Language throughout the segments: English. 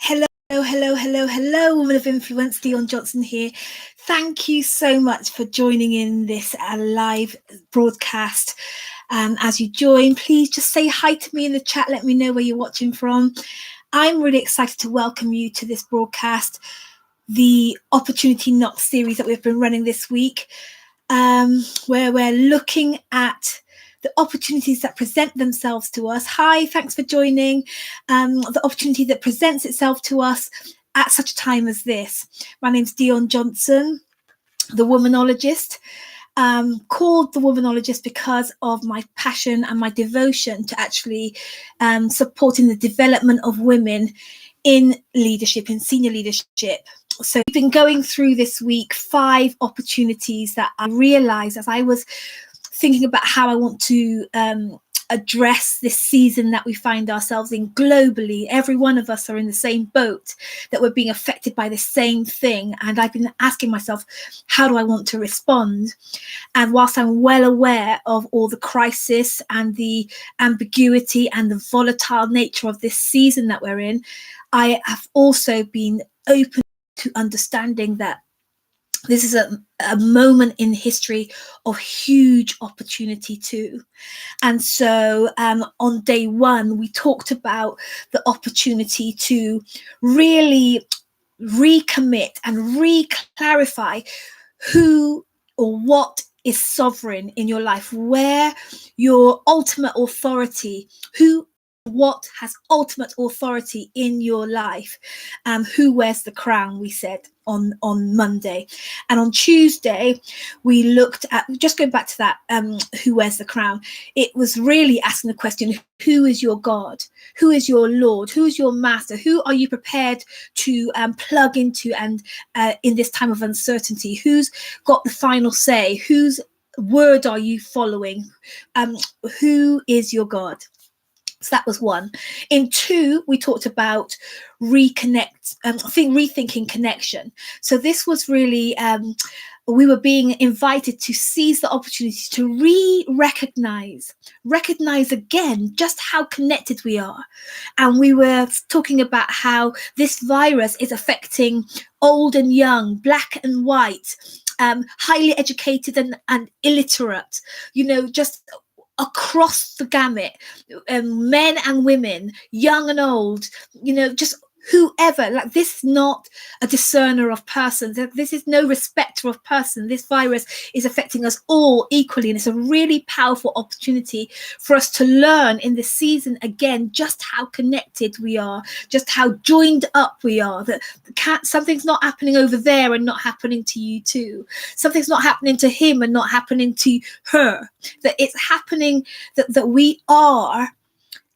Hello, hello, woman of influence. Dion Johnson here. Thank you so much for joining in this live broadcast. As you join, please just say hi to me in the chat. Let me know where you're watching from. I'm really excited to welcome you to this broadcast, the Opportunity Knock series that we've been running this week, where we're looking at the opportunities that present themselves to us. Hi, thanks for joining. The opportunity that presents itself to us at such a time as this. My name's Dion Johnson, the womanologist, called the womanologist because of my passion and my devotion to actually supporting the development of women in leadership, in senior leadership. So we've been going through this week 5 opportunities that I realized as I was thinking about how I want to address this season that we find ourselves in globally. Every one of us are in the same boat, that we're being affected by the same thing. And I've been asking myself, how do I want to respond? And whilst I'm well aware of all the crisis and the ambiguity and the volatile nature of this season that we're in, I have also been open to understanding that this is a moment in history of huge opportunity too. And so on day 1, we talked about the opportunity to really recommit and re-clarify who or what is sovereign in your life, where your ultimate authority, what has ultimate authority in your life, who wears the crown, we said on Monday. And on Tuesday we looked at, just going back to that, who wears the crown, it was really asking the question, who is your God, who is your Lord, who is your master, who are you prepared to plug into, and in this time of uncertainty, who's got the final say, whose word are you following, who is your God? So that was 1. In 2, we talked about rethinking connection. So this was really, we were being invited to seize the opportunity to recognize again just how connected we are. And we were talking about how this virus is affecting old and young, black and white, highly educated and illiterate, just across the gamut, men and women, young and old, just whoever. Like, this is not a discerner of persons. This is no respecter of person. This virus is affecting us all equally, and it's a really powerful opportunity for us to learn in this season again just how connected we are, just how joined up we are, that something's not happening over there and not happening to you too. Something's not happening to him and not happening to her, that it's happening, that we are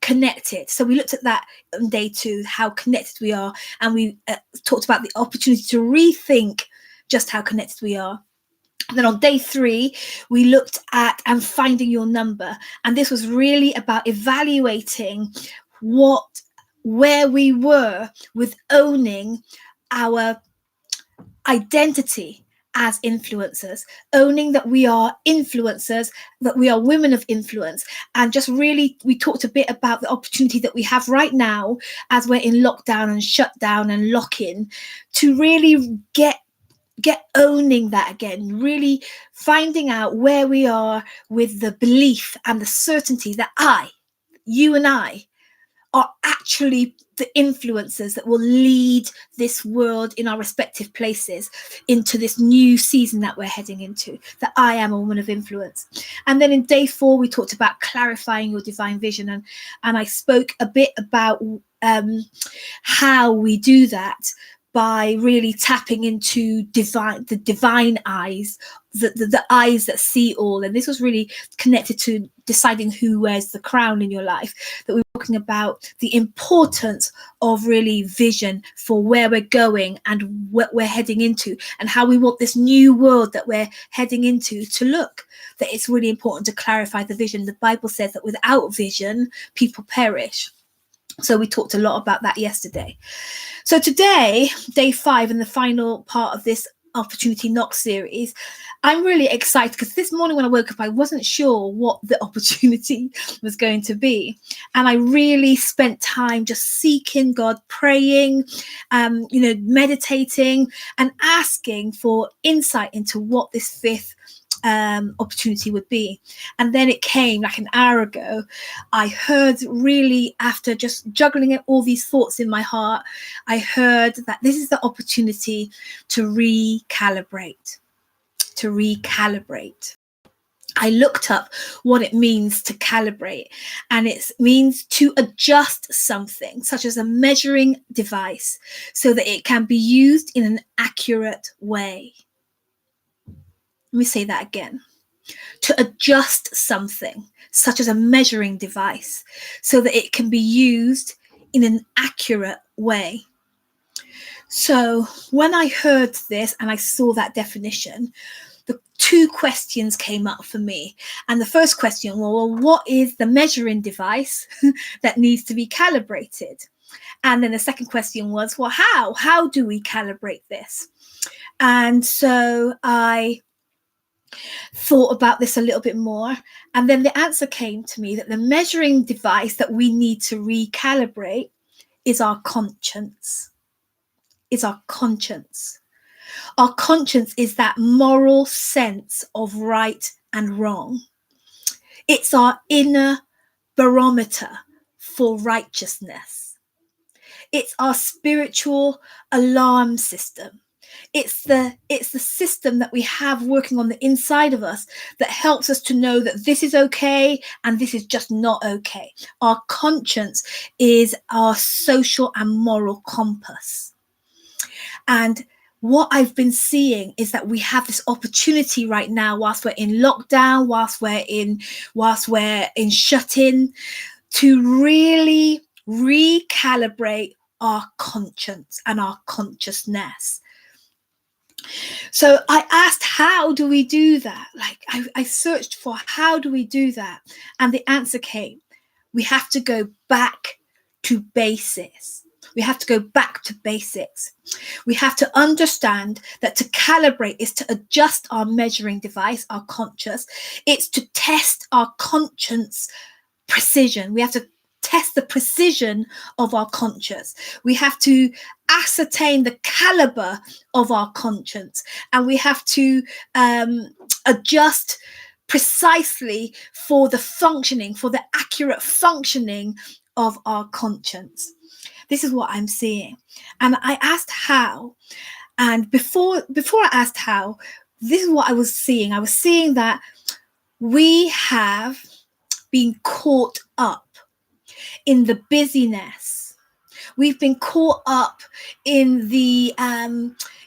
connected. So we looked at that on day 2, how connected we are, and we talked about the opportunity to rethink just how connected we are. And then on day 3, we looked at finding your number, and this was really about evaluating where we were with owning our identity as influencers, owning that we are influencers, that we are women of influence. And just really, we talked a bit about the opportunity that we have right now as we're in lockdown and shutdown and lock-in, to really get owning that again, really finding out where we are with the belief and the certainty that you and I are actually the influencers that will lead this world in our respective places into this new season that we're heading into, that I am a woman of influence. And then in day 4, we talked about clarifying your divine vision. And I spoke a bit about how we do that by really tapping into the divine eyes, the eyes that see all. And this was really connected to deciding who wears the crown in your life, that we were talking about the importance of really vision for where we're going and what we're heading into, and how we want this new world that we're heading into to look, that it's really important to clarify the vision. The Bible says that without vision, people perish. So we talked a lot about that yesterday. So today, day 5, and the final part of this Opportunity Knock series, I'm really excited because this morning when I woke up, I wasn't sure what the opportunity was going to be. And I really spent time just seeking God, praying, meditating and asking for insight into what this fifth opportunity would be. And then it came like an hour ago. I heard, really, after just juggling all these thoughts in my heart, I heard that this is the opportunity to recalibrate. I looked up what it means to calibrate, and it means to adjust something, such as a measuring device, so that it can be used in an accurate way. Let me say that again. To adjust something, such as a measuring device, so that it can be used in an accurate way. So when I heard this and I saw that definition, the two questions came up for me. And the first question, well, what is the measuring device that needs to be calibrated? And then the second question was, well, how do we calibrate this? And so I thought about this a little bit more, and then the answer came to me that the measuring device that we need to recalibrate is our conscience. Our conscience is that moral sense of right and wrong. It's our inner barometer for righteousness. It's our spiritual alarm system. It's the system that we have working on the inside of us that helps us to know that this is okay and this is just not okay. Our conscience is our social and moral compass. And what I've been seeing is that we have this opportunity right now, whilst we're in lockdown, whilst we're in shut-in, to really recalibrate our conscience and our consciousness. So I asked, how do we do that? Like I searched for how do we do that? And the answer came, we have to go back to basics. We have to go back to basics. We have to understand that to calibrate is to adjust our measuring device, our conscience. It's to test our conscience precision. We have to test the precision of our conscience. We have to ascertain the caliber of our conscience, and we have to adjust precisely for the accurate functioning of our conscience. This is what I'm seeing. And I asked how. And before I asked how, this is what I was seeing. I was seeing that we have been caught up in the busyness. We've been caught up in the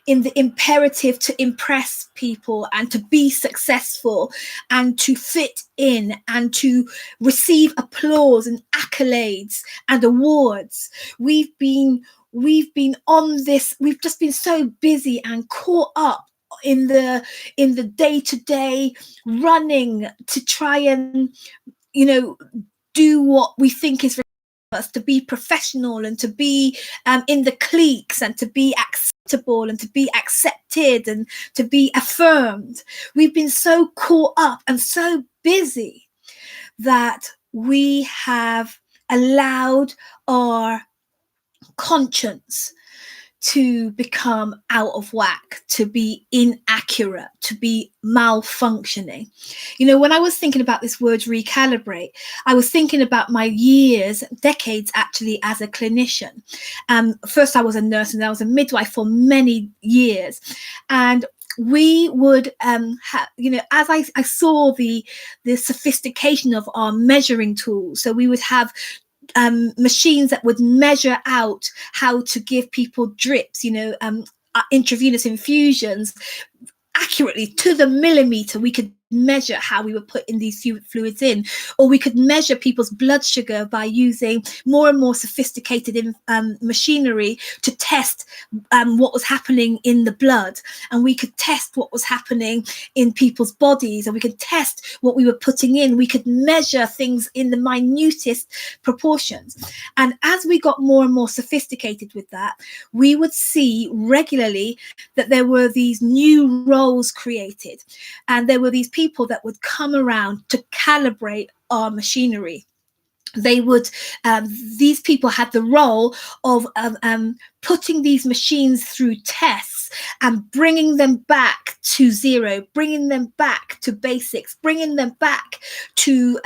imperative to impress people and to be successful and to fit in and to receive applause and accolades and awards. We've been on this. We've just been so busy and caught up in the day-to-day running to try and do what we think is us, to be professional and to be in the cliques and to be acceptable and to be accepted and to be affirmed. We've been so caught up and so busy that we have allowed our conscience to become out of whack, to be inaccurate, to be malfunctioning. When I was thinking about this word recalibrate, I was thinking about my decades actually as a clinician. First I was a nurse and I was a midwife for many years. And we would as I saw the sophistication of our measuring tools. So we would have machines that would measure out how to give people drips, intravenous infusions accurately to the millimeter. We could measure how we were putting these fluids in, or we could measure people's blood sugar by using more and more sophisticated machinery to test what was happening in the blood, and we could test what was happening in people's bodies, and we could test what we were putting in. We could measure things in the minutest proportions. And as we got more and more sophisticated with that, we would see regularly that there were these new roles created, and there were these people that would come around to calibrate our machinery. They would, these people had the role of putting these machines through tests and bringing them back to zero, bringing them back to basics, bringing them back to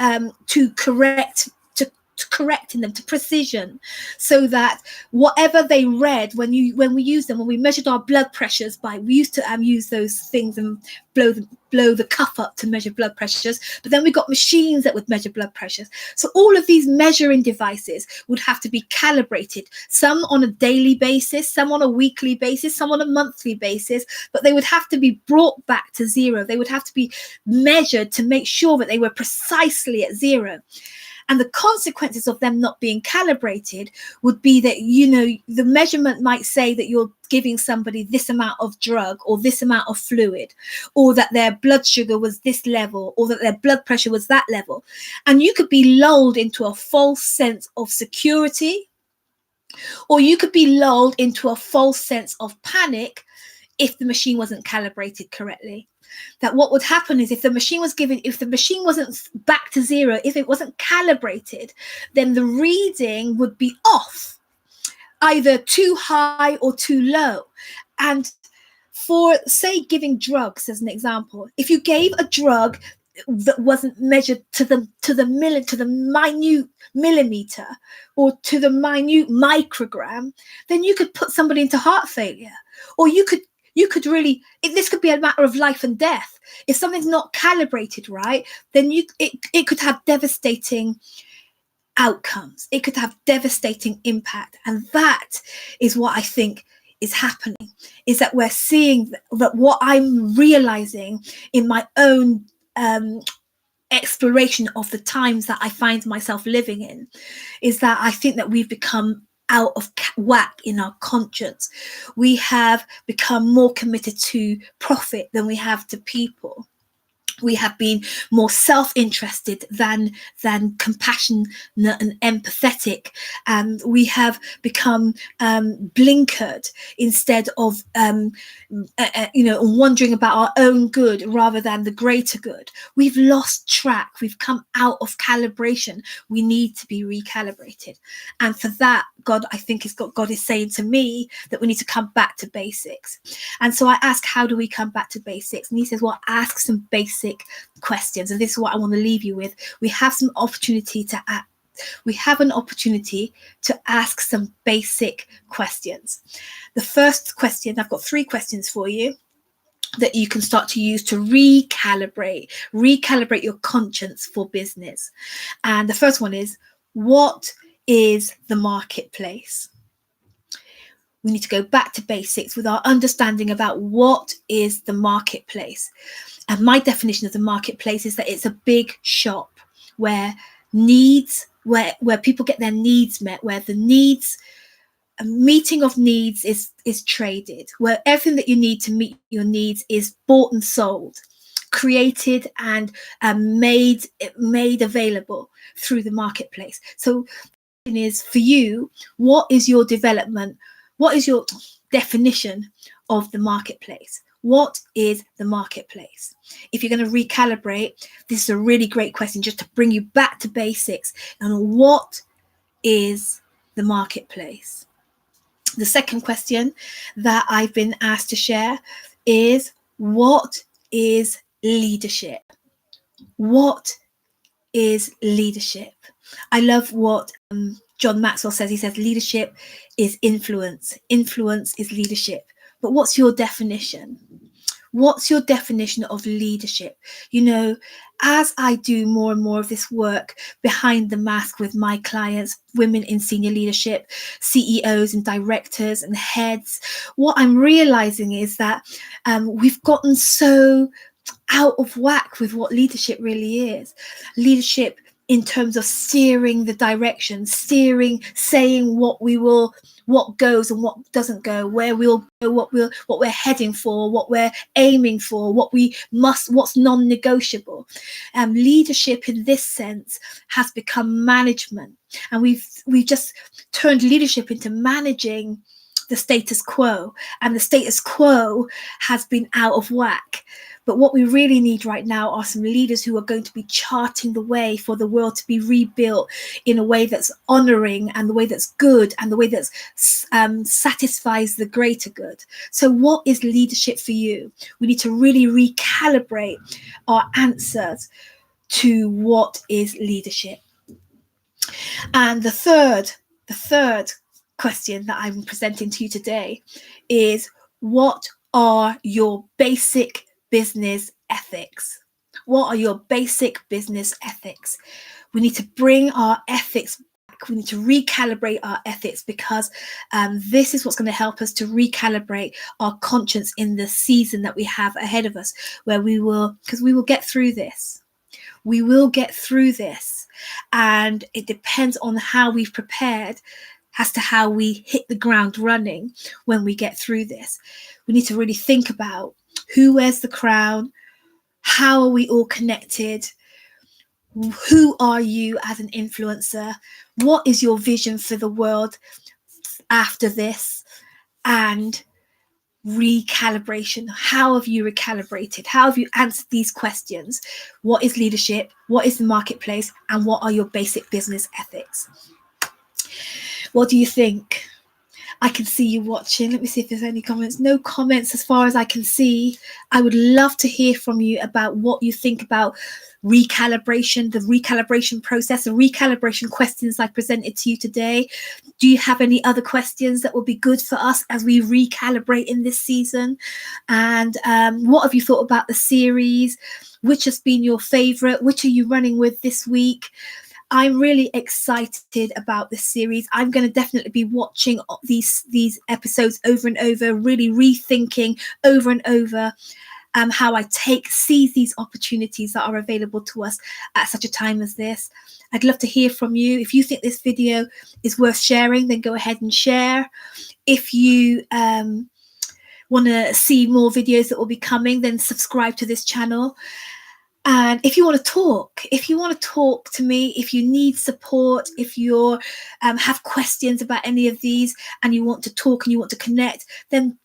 correcting them to precision, so that whatever they read when we used them, when we measured our blood pressures we used to use those things and blow the cuff up to measure blood pressures, but then we got machines that would measure blood pressures. So all of these measuring devices would have to be calibrated, some on a daily basis, some on a weekly basis, some on a monthly basis, but they would have to be brought back to zero. They would have to be measured to make sure that they were precisely at zero. And the consequences of them not being calibrated would be that, the measurement might say that you're giving somebody this amount of drug or this amount of fluid, or that their blood sugar was this level, or that their blood pressure was that level. And you could be lulled into a false sense of security, or you could be lulled into a false sense of panic if the machine wasn't calibrated correctly. That what would happen is if the machine wasn't back to zero, if it wasn't calibrated, then the reading would be off, either too high or too low. And for, say, giving drugs as an example, if you gave a drug that wasn't measured to the minute millimeter or to the minute microgram, then you could put somebody into heart failure, or you could really, this could be a matter of life and death. If something's not calibrated right, then it could have devastating outcomes. It could have devastating impact. And that is what I think is happening, is that we're seeing that what I'm realizing in my own exploration of the times that I find myself living in, is that I think that we've become out of whack in our conscience. We have become more committed to profit than we have to people. We have been more self-interested than compassionate and empathetic, and we have become blinkered instead of wondering about our own good rather than the greater good. We've lost track. We've come out of calibration. We need to be recalibrated, and for that, God is saying to me that we need to come back to basics. And so I ask, how do we come back to basics? And he says, well, ask some basic questions. And this is what I want to leave you with. We have an opportunity to ask some basic questions. The first question, I've got 3 questions for you that you can start to use to recalibrate your conscience for business. And the first one is, what is the marketplace? We need to go back to basics with our understanding about what is the marketplace. And my definition of the marketplace is that it's a big shop where people get their needs met, where a meeting of needs is traded, where everything that you need to meet your needs is bought and sold, created and made available through the marketplace. So is, for you, what is your development? What is your definition of the marketplace? What is the marketplace? If you're going to recalibrate, this is a really great question just to bring you back to basics. And what is the marketplace? The second question that I've been asked to share is, what is leadership? What is leadership? I love what John Maxwell says. He says leadership is influence. Influence is leadership. But what's your definition? What's your definition of leadership? As I do more and more of this work behind the mask with my clients, women in senior leadership, CEOs and directors and heads, what I'm realizing is that we've gotten so out of whack with what leadership really is. Leadership in terms of steering the direction, saying what goes and what doesn't go, where we'll go, what we're heading for, what we're aiming for, what's non-negotiable. Leadership in this sense has become management, and we've just turned leadership into managing the status quo, and the status quo has been out of whack. But what we really need right now are some leaders who are going to be charting the way for the world to be rebuilt in a way that's honoring, and the way that's good, and the way that satisfies the greater good. So what is leadership for you? We need to really recalibrate our answers to what is leadership. And the third question that I'm presenting to you today is, what are your basic business ethics? What are your basic business ethics? We need to bring our ethics back. We need to recalibrate our ethics, because this is what's going to help us to recalibrate our conscience in the season that we have ahead of us, where we will get through this. We will get through this, and it depends on how we've prepared as to how we hit the ground running when we get through this. We need to really think about who wears the crown, how are we all connected, who are you as an influencer, what is your vision for the world after this, and recalibration. How have you recalibrated? How have you answered these questions? What is leadership? What is the marketplace? And what are your basic business ethics? What do you think? I can see you watching. Let me see if there's any comments. No comments as far as I can see. I would love to hear from you about what you think about recalibration, the recalibration process, the recalibration questions I presented to you today. Do you have any other questions that will be good for us as we recalibrate in this season? And what have you thought about the series? Which has been your favorite? Which are you running with this week? I'm really excited about this series. I'm going to definitely be watching these episodes over and over, really rethinking over and over how I seize these opportunities that are available to us at such a time as this. I'd love to hear from you. If you think this video is worth sharing, then go ahead and share. If you want to see more videos that will be coming, then subscribe to this channel. And if you want to talk to me, if you need support, if you have questions about any of these and you want to talk and you want to connect, then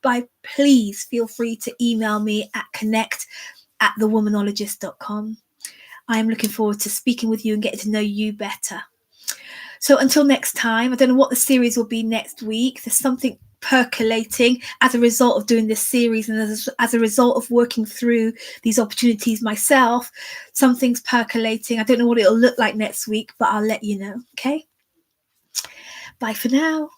please feel free to email me at connect@thewomanologist.com. I am looking forward to speaking with you and getting to know you better. So until next time, I don't know what the series will be next week. There's something percolating as a result of doing this series, and as a result of working through these opportunities myself, something's percolating. I don't know what it'll look like next week, but I'll let you know. Okay, bye for now.